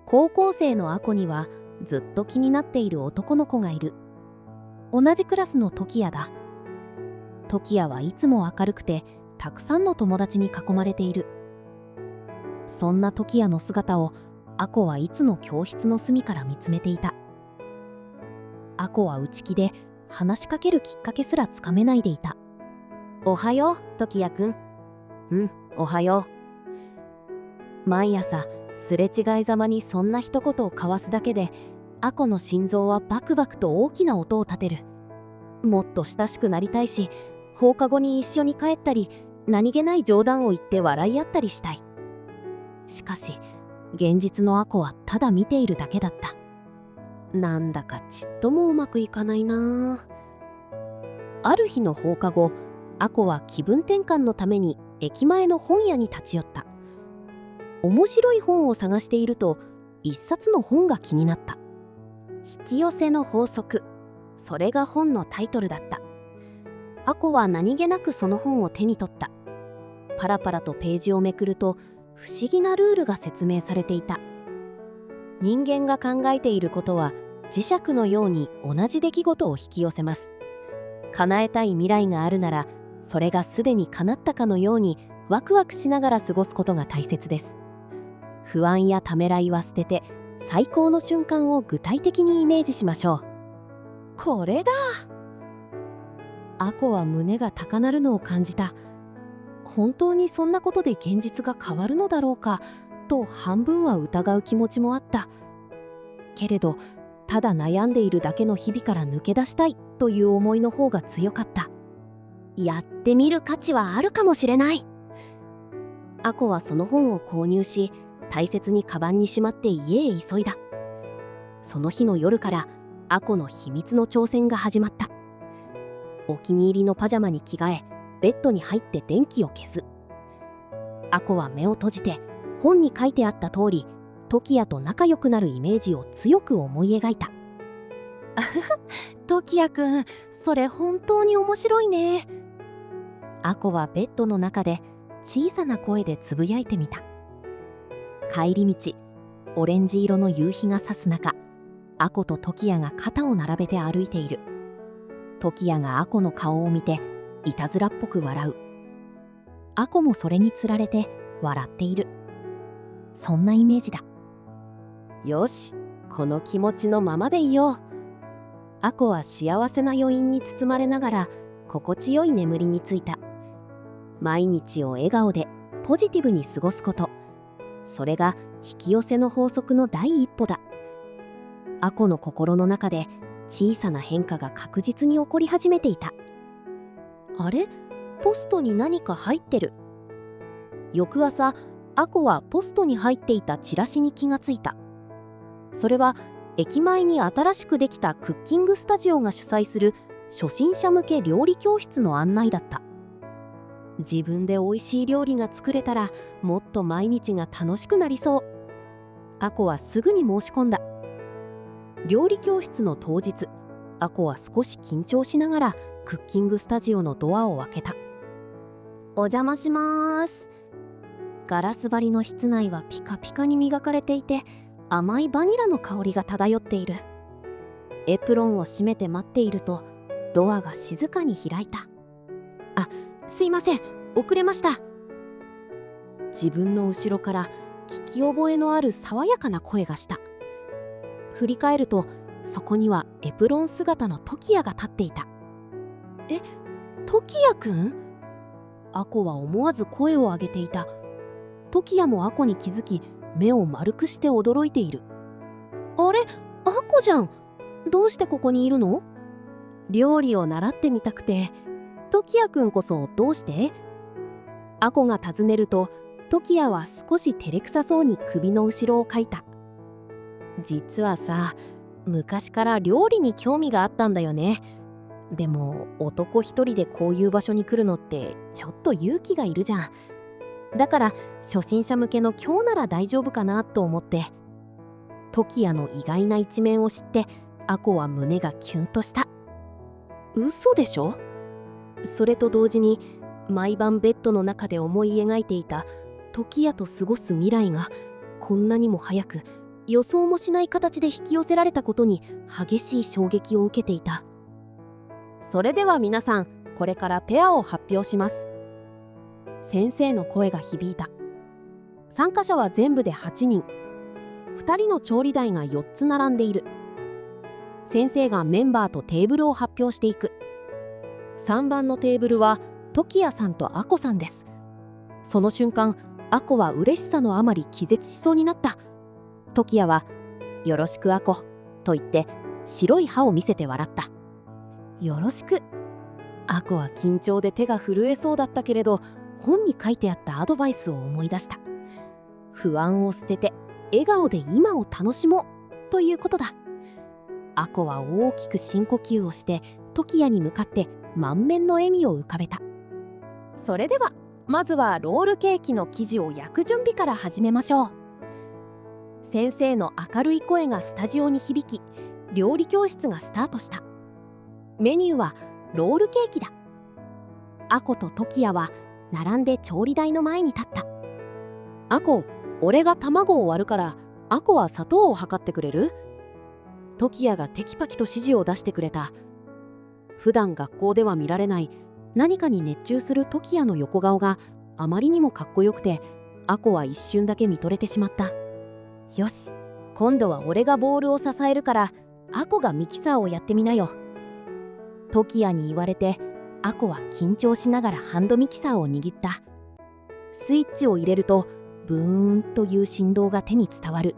高校生のアコにはずっと気になっている男の子がいる。同じクラスのトキヤだ。トキヤはいつも明るくてたくさんの友達に囲まれている。そんなトキヤの姿をアコはいつも教室の隅から見つめていた。アコは内気で話しかけるきっかけすらつかめないでいた。おはよう、トキヤくん。おはよう。毎朝すれ違いざまにそんな一言を交わすだけでアコの心臓はバクバクと大きな音を立てる。もっと親しくなりたいし、放課後に一緒に帰ったり、何気ない冗談を言って笑い合ったりしたい。しかし現実のアコはただ見ているだけだった。なんだかちっともうまくいかないな。ある日の放課後、アコは気分転換のために駅前の本屋に立ち寄った。面白い本を探していると一冊の本が気になった。引き寄せの法則、それが本のタイトルだった。アコは何気なくその本を手に取った。パラパラとページをめくると不思議なルールが説明されていた。人間が考えていることは磁石のように同じ出来事を引き寄せます。叶えたい未来があるなら、それがすでに叶ったかのようにワクワクしながら過ごすことが大切です。不安やためらいは捨てて、最高の瞬間を具体的にイメージしましょう。これだ。アコは胸が高鳴るのを感じた。本当にそんなことで現実が変わるのだろうかと半分は疑う気持ちもあった。けれど、ただ悩んでいるだけの日々から抜け出したいという思いの方が強かった。やってみる価値はあるかもしれない。アコはその本を購入し、大切にカバンにしまって家へ急いだ。その日の夜からアコの秘密の挑戦が始まった。お気に入りのパジャマに着替え、ベッドに入って電気を消す。アコは目を閉じて本に書いてあった通り、トキヤと仲良くなるイメージを強く思い描いた。トキヤくん、それ本当に面白いね。アコはベッドの中で小さな声でつぶやいてみた。帰り道、オレンジ色の夕日が差す中、アコとトキヤが肩を並べて歩いている。トキヤがアコの顔を見ていたずらっぽく笑う。アコもそれにつられて笑っている。そんなイメージだ。よし、この気持ちのままでいよう。アコは幸せな余韻に包まれながら心地よい眠りについた。毎日を笑顔でポジティブに過ごすこと、それが引き寄せの法則の第一歩だ。アコの心の中で小さな変化が確実に起こり始めていた。あれ？ポストに何か入ってる。翌朝、アコはポストに入っていたチラシに気がついた。それは駅前に新しくできたクッキングスタジオが主催する初心者向け料理教室の案内だった。自分で美味しい料理が作れたらもっと毎日が楽しくなりそう。アコはすぐに申し込んだ。料理教室の当日、アコは少し緊張しながらクッキングスタジオのドアを開けた。お邪魔します。ガラス張りの室内はピカピカに磨かれていて、甘いバニラの香りが漂っている。エプロンを閉めて待っていると、ドアが静かに開いた。すいません、遅れました。自分の後ろから聞き覚えのある爽やかな声がした。振り返ると、そこにはエプロン姿のトキヤが立っていた。トキヤくん？アコは思わず声を上げていた。トキヤもアコに気づき、目を丸くして驚いている。あれ、アコじゃん。どうしてここにいるの？料理を習ってみたくて。トキヤくんこそどうして？アコが尋ねると、トキヤは少し照れくさそうに首の後ろをかいた。実はさ、昔から料理に興味があったんだよね。でも男一人でこういう場所に来るのってちょっと勇気がいるじゃん。だから初心者向けの今日なら大丈夫かなと思って。トキヤの意外な一面を知ってアコは胸がキュンとした。嘘でしょ？それと同時に毎晩ベッドの中で思い描いていたトキヤと過ごす未来がこんなにも早く予想もしない形で引き寄せられたことに激しい衝撃を受けていた。それでは皆さん、これからペアを発表します。先生の声が響いた。参加者は全部で8人。2人の調理台が4つ並んでいる。先生がメンバーとテーブルを発表していく。3番のテーブルは時矢さんとアコさんです。その瞬間、アコは嬉しさのあまり気絶しそうになった。時矢は「よろしくアコ」と言って白い歯を見せて笑った。よろしく。アコは緊張で手が震えそうだったけれど、本に書いてあったアドバイスを思い出した。不安を捨てて笑顔で今を楽しもうということだ。アコは大きく深呼吸をして時矢に向かって満面の笑みを浮かべた。それではまずはロールケーキの生地を焼く準備から始めましょう。先生の明るい声がスタジオに響き、料理教室がスタートした。メニューはロールケーキだ。アコと時矢は並んで調理台の前に立った。アコ、俺が卵を割るからアコは砂糖を測ってくれる？時矢がテキパキと指示を出してくれた。普段学校では見られない何かに熱中する時矢の横顔があまりにもかっこよくて、アコは一瞬だけ見とれてしまった。よし、今度は俺がボールを支えるからアコがミキサーをやってみなよ。時矢に言われて、アコは緊張しながらハンドミキサーを握った。スイッチを入れるとブーンという振動が手に伝わる。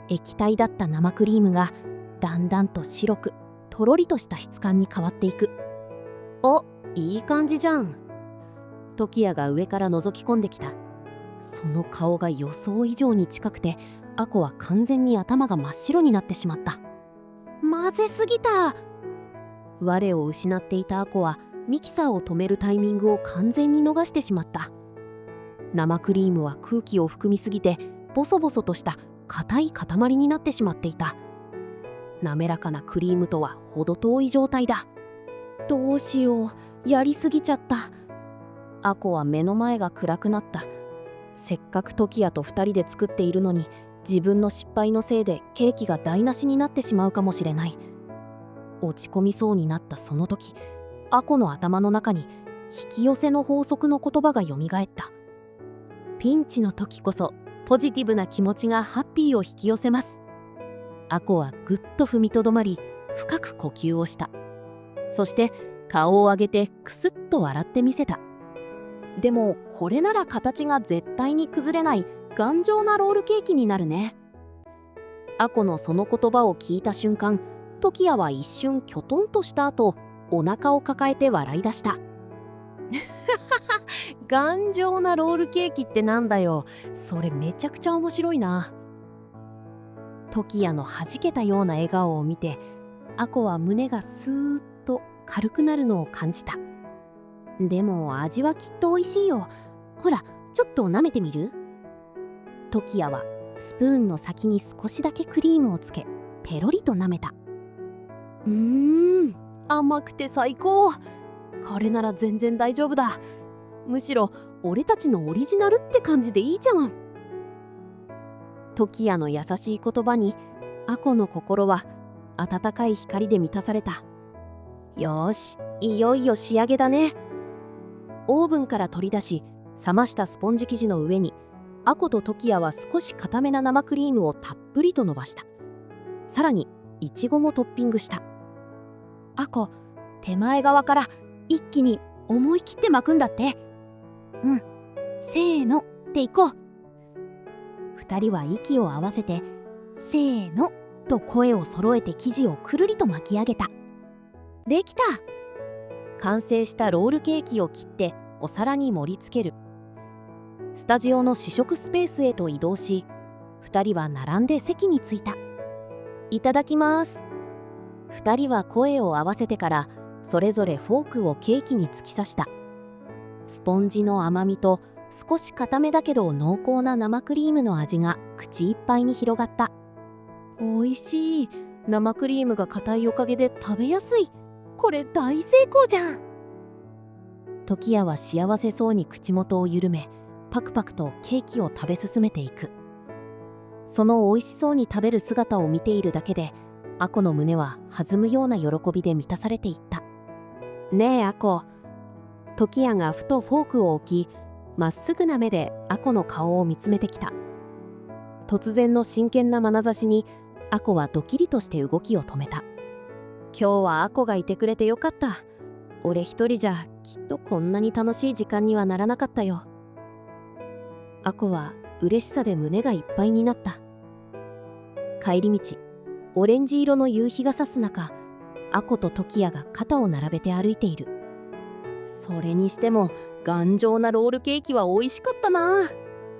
液体だった生クリームがだんだんと白くとろりとした質感に変わっていく。お、いい感じじゃん。時矢が上から覗き込んできた。その顔が予想以上に近くて、アコは完全に頭が真っ白になってしまった。混ぜすぎた。我を失っていたアコはミキサーを止めるタイミングを完全に逃してしまった。生クリームは空気を含みすぎてボソボソとした硬い塊になってしまっていた。滑らかなクリームとは程遠い状態だ。どうしよう、やりすぎちゃった。アコは目の前が暗くなった。せっかく時矢と2人で作っているのに、自分の失敗のせいでケーキが台無しになってしまうかもしれない。落ち込みそうになったその時、アコの頭の中に引き寄せの法則の言葉がよみがえった。ピンチの時こそポジティブな気持ちがハッピーを引き寄せます。アコはぐっと踏みとどまり、深く呼吸をした。そして顔を上げてクスッと笑ってみせた。でもこれなら形が絶対に崩れない頑丈なロールケーキになるね。アコのその言葉を聞いた瞬間、時矢は一瞬きょとんとした後、お腹を抱えて笑い出した。頑丈なロールケーキってなんだよ。それめちゃくちゃ面白いな。時矢のはじけたような笑顔を見て、アコは胸がスーッと軽くなるのを感じた。でも味はきっと美味しいよ。ほら、ちょっと舐めてみる？時矢はスプーンの先に少しだけクリームをつけ、ペロリと舐めた。甘くて最高。これなら全然大丈夫だ。むしろ俺たちのオリジナルって感じでいいじゃん。時矢の優しい言葉にアコの心は温かい光で満たされた。よーし、いよいよ仕上げだね。オーブンから取り出し、冷ましたスポンジ生地の上にアコと時矢は少し固めな生クリームをたっぷりと伸ばした。さらにイチゴもトッピングした。アコ、手前側から一気に思い切って巻くんだって。うん、せーのっていこう。2人は息を合わせてせーのと声を揃えて生地をくるりと巻き上げた。できた。完成したロールケーキを切ってお皿に盛り付ける。スタジオの試食スペースへと移動し、2人は並んで席に着いた。いただきます。2人は声を合わせてからそれぞれフォークをケーキに突き刺した。スポンジの甘みと少し固めだけど濃厚な生クリームの味が口いっぱいに広がった。おいしい。生クリームが硬いおかげで食べやすい。これ大成功じゃん。時矢は幸せそうに口元を緩め、パクパクとケーキを食べ進めていく。その美味しそうに食べる姿を見ているだけで、アコの胸は弾むような喜びで満たされていった。ねえアコ。時矢がふとフォークを置き、まっすぐな目でアコの顔を見つめてきた。突然の真剣な眼差しにアコはドキリとして動きを止めた。今日はアコがいてくれてよかった。俺一人じゃきっとこんなに楽しい時間にはならなかったよ。アコは嬉しさで胸がいっぱいになった。帰り道、オレンジ色の夕日が差す中、アコと時矢が肩を並べて歩いている。それにしても頑丈なロールケーキは美味しかったな。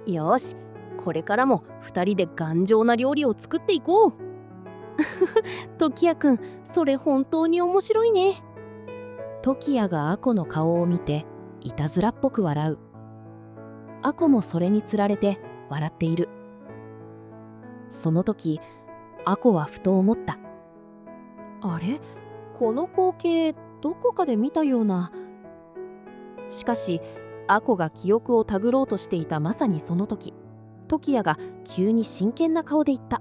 よし、これからも2人で頑丈な料理を作っていこう。時矢くん、それ本当に面白いね。時矢がアコの顔を見ていたずらっぽく笑う。アコもそれにつられて笑っている。その時、アコはふと思った。あれ、この光景どこかで見たような。しかしアコが記憶をたぐろうとしていたまさにその時、時矢が急に真剣な顔で言った。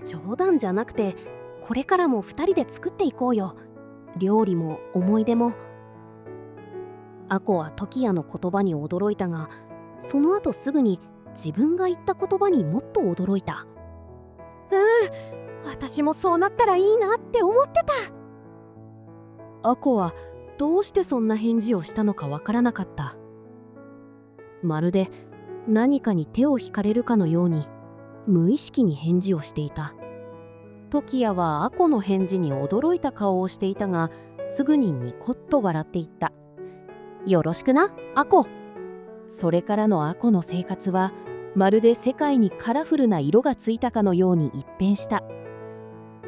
冗談じゃなくて、これからも2人で作っていこうよ。料理も思い出も。アコは時矢の言葉に驚いたが、その後すぐに自分が言った言葉にもっと驚いた。私もそうなったらいいなって思ってた。アコはどうしてそんな返事をしたのかわからなかった。まるで何かに手を引かれるかのように無意識に返事をしていた。時矢はアコの返事に驚いた顔をしていたが、すぐにニコッと笑っていった。よろしくな、アコ。それからのアコの生活はまるで世界にカラフルな色がついたかのように一変した。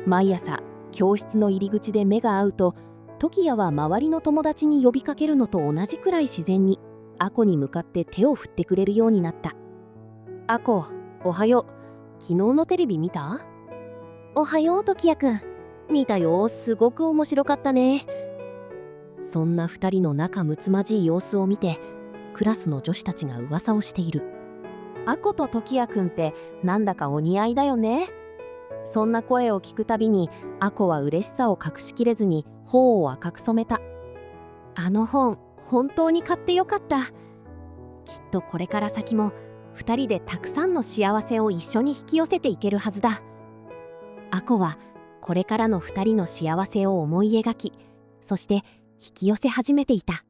毎朝教室の入り口で目が合うと、時矢は周りの友達に呼びかけるのと同じくらい自然にアコに向かって手を振ってくれるようになった。アコ、おはよう。昨日のテレビ見た？おはよう時矢くん。見たよ、すごく面白かったね。そんな2人の仲睦まじい様子を見て、クラスの女子たちが噂をしている。アコと時矢くんってなんだかお似合いだよね。そんな声を聞くたびにアコは嬉しさを隠しきれずに頬を赤く染めた。あの本、本当に買ってよかった。きっとこれから先も2人でたくさんの幸せを一緒に引き寄せていけるはずだ。アコはこれからの2人の幸せを思い描き、そして引き寄せ始めていた。